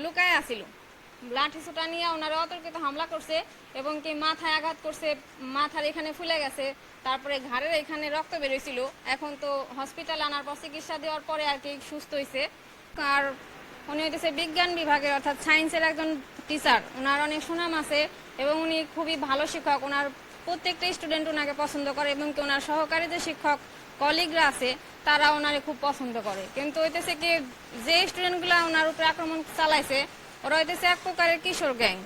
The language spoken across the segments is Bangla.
লুকায় আসিল। লাঠি ছোটা নিয়ে ওনারা অতর্কিত হামলা করছে এবং কি মাথায় আঘাত করছে, মাথার এখানে ফুলে গেছে, তারপরে ঘাড়ের এখানে রক্ত বেরোইছিল। এখন তো হসপিটালে আনার পর চিকিৎসা দেওয়ার পরে আর কি সুস্থ হয়েছে। আর উনি হইতেছে বিজ্ঞান বিভাগের অর্থাৎ সায়েন্সের একজন টিচার। ওনার অনেক সুনাম আছে এবং উনি খুবই ভালো শিক্ষক। ওনার প্রত্যেকটা স্টুডেন্ট ওনাকে পছন্দ করে এবং কি ওনার সহকারী যে শিক্ষক কলিগরা আছে তারা ওনারে খুব পছন্দ করে। কিন্তু হইতেছে কি যে স্টুডেন্টগুলো ওনার উপরে আক্রমণ চালাইছে ওরা হইতেছে এক প্রকারের কিশোর গ্যাং।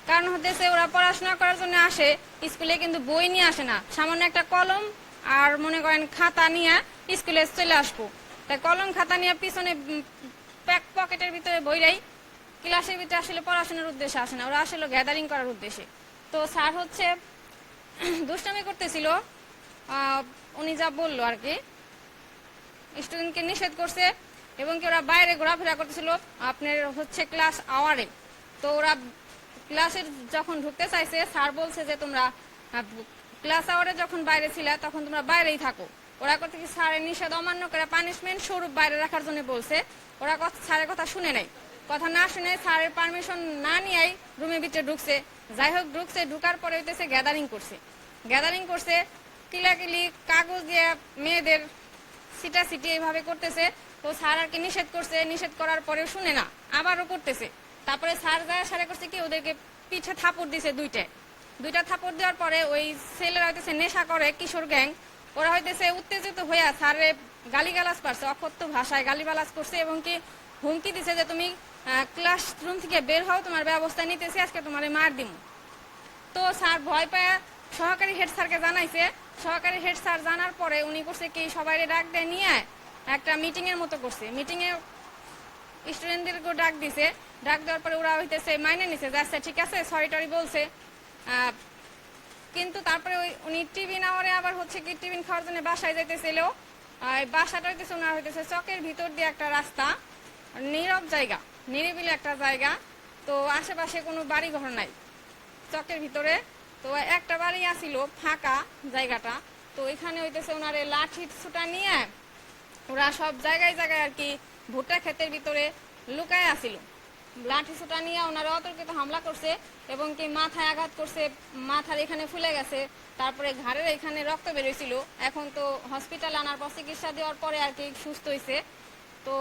কারণ হতেছে ওরা পড়াশোনা করার জন্য আসে স্কুলে, কিন্তু বই নিয়ে আসে না, সামান্য একটা কলম আর মনে করেন খাতা নিয়ে স্কুলে চলে আসবো। তাই কলম খাতা নিয়ে পিছনে পকেটের ভিতরে বইরাই ক্লাসের ভিতরে আসলে পড়াশোনার উদ্দেশ্যে আসে না, ওরা আসলে গ্যাদারিং করার উদ্দেশ্যে। তো স্যার হচ্ছে দুষ্টামি করতেছিল, উনি যা বললো আর কি, স্টুডেন্টকে নিষেধ করছে এবং কি ওরা বাইরে ঘোরাফেরা করতেছিল আপনার হচ্ছে ক্লাস আওয়ারে। তো ওরা ক্লাসের যখন ঢুকতে চাইছে স্যার বলছে যে তোমরা ক্লাস আওয়ারে যখন বাইরে ছিলে তখন তোমরা বাইরেই থাকো। ওরা করতে কি স্যারের নিষেধ অমান্য করে পানিশমেন্ট স্বরূপ বাইরে রাখার জন্য বলছে। ওরা স্যারের কথা শুনে নাই, কথা না শুনে স্যারের পারমিশন না নিয়েই রুমের ভিতরে ঢুকছে। যাই হোক ঢুকছে, ঢুকার পরে হইতেছে গ্যাদারিং করছে কিলাকিলি কাগজ দিয়ে মেয়েদের সিটাসিটি এইভাবে করতেছে। তো স্যার আর কি নিষেধ করছে, নিষেধ করার পরেও শুনে না, আবারও করতেছে। তারপরে স্যার যা সারা করছে কি ওদেরকে পিঠে থাপড় দিছে দুইটা থাপড় দেওয়ার পরে ওই ছেলেরা হইতেছে নেশা করে কিশোর গ্যাং, ওরা হইতেছে উত্তেজিত হইয়া স্যারে গালিগালাজ পারছে, অকথ্য ভাষায় গালিগালাজ করছে এবং কি হুমকি দিছে যে তুমি ক্লাসরুম থেকে বের হও, তোমার ব্যবস্থা নিতেছি, আজকে তোমার মার দিম। তো স্যার ভয় পায় সহকারী হেড স্যারকে জানাইছে। সহকারী হেড স্যার জানার পরে উনি করছে কি সবাই ডাক দিয়ে নিয়ে একটা মিটিং এর মতো করছে। মিটিংয়ে স্টুডেন্টদেরকেও ডাক দিছে। ডাক দেওয়ার পরে ওরা হইতেছে মাইনে নিছে যে আচ্ছা ঠিক আছে সরি টরি বলছে। কিন্তু তারপরে উনি টিফিন আওয়ারে আবার হচ্ছে কি টিফিন খাওয়ার জন্য বাসায় যাইতেছিল। বাসাটা হইতেছে ওনার হইতেছে চকের ভিতর দিয়ে একটা রাস্তা, নীরব জায়গা, নিরিবিলি একটা জায়গা। তো আশেপাশে কোনো বাড়ি ঘর নাই চকের ভিতরে। তো একটা বাড়ি আসিল ফাঁকা জায়গাটা। তো এখানে হইতেছে ওনারে লাঠি ছুটা নিয়ে ওরা সব জায়গায় জায়গায় আর কি ভুট্টা ক্ষেতের ভিতরে লুকায় আসিল। লাঠি ছুটা নিয়ে ওনারা অতর্কিত হামলা করছে এবং কি মাথায় আঘাত করছে, মাথার এখানে ফুলে গেছে, তারপরে ঘাড়ের এখানে রক্ত বেরোইছিল। এখন তো হসপিটালে আনার পর চিকিৎসা দেওয়ার পরে আর কি সুস্থ হয়েছে। তো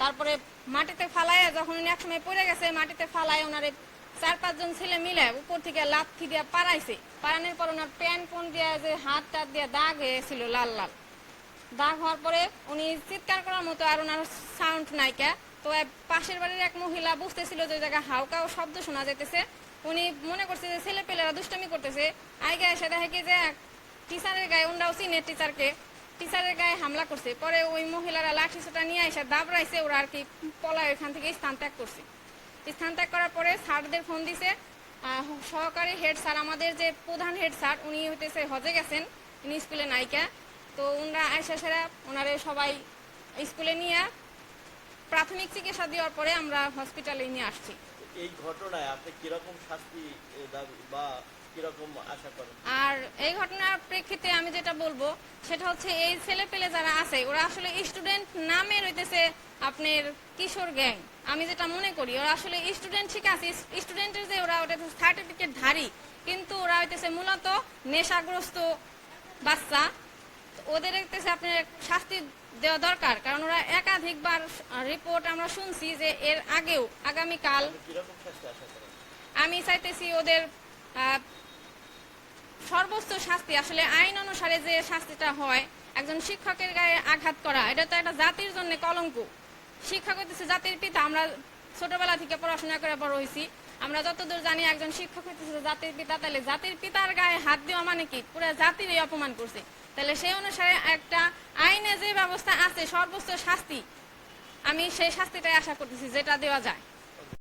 তারপরে মাটিতে ফালায় যখন উনি একসময় পড়ে গেছে মাটিতে ফালায় ওনারে 4-5 জন ছেলে মিলে উপর থেকে লাথি দিয়ে পাড়াইছে। পাড়ানোর পর ওনার প্যান্ট পন দিয়ে যে হাত টাত দিয়ে দাগ হয়েছিল লাল লাল দাগ হওয়ার পরে উনি চিৎকার করার মতো আর ওনার সাউন্ড নাইকা। তো পাশের বাড়ির এক মহিলা বুঝতেছিল যে জায়গায় হালকাও শব্দ শোনা যেতেছে। উনি মনে করছে যে ছেলে পেলেরা দুষ্টামি করতেছে। আইগা এসে দেখে কি যে টিচারের গায়ে, ওনারাও চিনে টিচারের গায়ে হামলা করছে। পরে ওই মহিলারা লাঠি ছোটা নিয়ে এসে দাবড়াইছে, ওরা আর কি পলায় ওইখান থেকে স্থান ত্যাগ করছে। স্থান ত্যাগ করার পরে স্যারদের ফোন দিছে। সহকারী হেড স্যার, আমাদের যে প্রধান হেড স্যার উনি হইতেছে হজে গেছেন, উনি স্কুলে নায়িকা। তো ওনারা আয়সা সেরা ওনারে সবাই স্কুলে নিয়ে প্রাথমিক চিকিৎসা দেওয়ার পরে আমরা হসপিটালে নিয়ে আসছি। এই ঘটনায় আপনি কিরকম শাস্তি বা কিরকম আশা করেন? আর এই ঘটনার প্রেক্ষিতে আমি যেটা বলবো সেটা হচ্ছে এই ছেলে পেলে যারা আছে ওরা আসলে স্টুডেন্ট নামে রইতেছে আপনার কিশোর গ্যাং। আমি যেটা মনে করি ওরা আসলে স্টুডেন্ট ঠিক আছে, স্টুডেন্টের যে ওরা ওটা সার্টিফিকেট ধারী, কিন্তু ওরা হইতেছে মূলত নেশাগ্রস্ত বাচ্চা। ওদের হইতেছে আপনার শাস্তি দেওয়া দরকার, কারণ ওরা একাধিকবার রিপোর্ট আমরা শুনছি যে এর আগেও আগামীকাল আমি চাইতেছি ওদের সর্বোচ্চ শাস্তি, আসলে আইন অনুসারে যে শাস্তিটা হয়, একজন শিক্ষকের গায়ে আঘাত করা এটা তো একটা জাতির জন্য কলঙ্ক। শিক্ষক হইতেছে জাতির পিতা, আমরা ছোটবেলা থেকে পড়াশোনা করে বড় হয়েছি, আমরা যতদূর জানি একজন শিক্ষক হইতেছে জাতির পিতা। তাহলে জাতির পিতার গায়ে হাত দেওয়া মানে কি পুরো জাতিরই অপমান করছে। তাহলে সেই অনুসারে একটা আইনে যে ব্যবস্থা আছে সর্বোচ্চ শাস্তি, আমি সেই শাস্তিটাই আশা করতেছি যেটা দেওয়া যায়।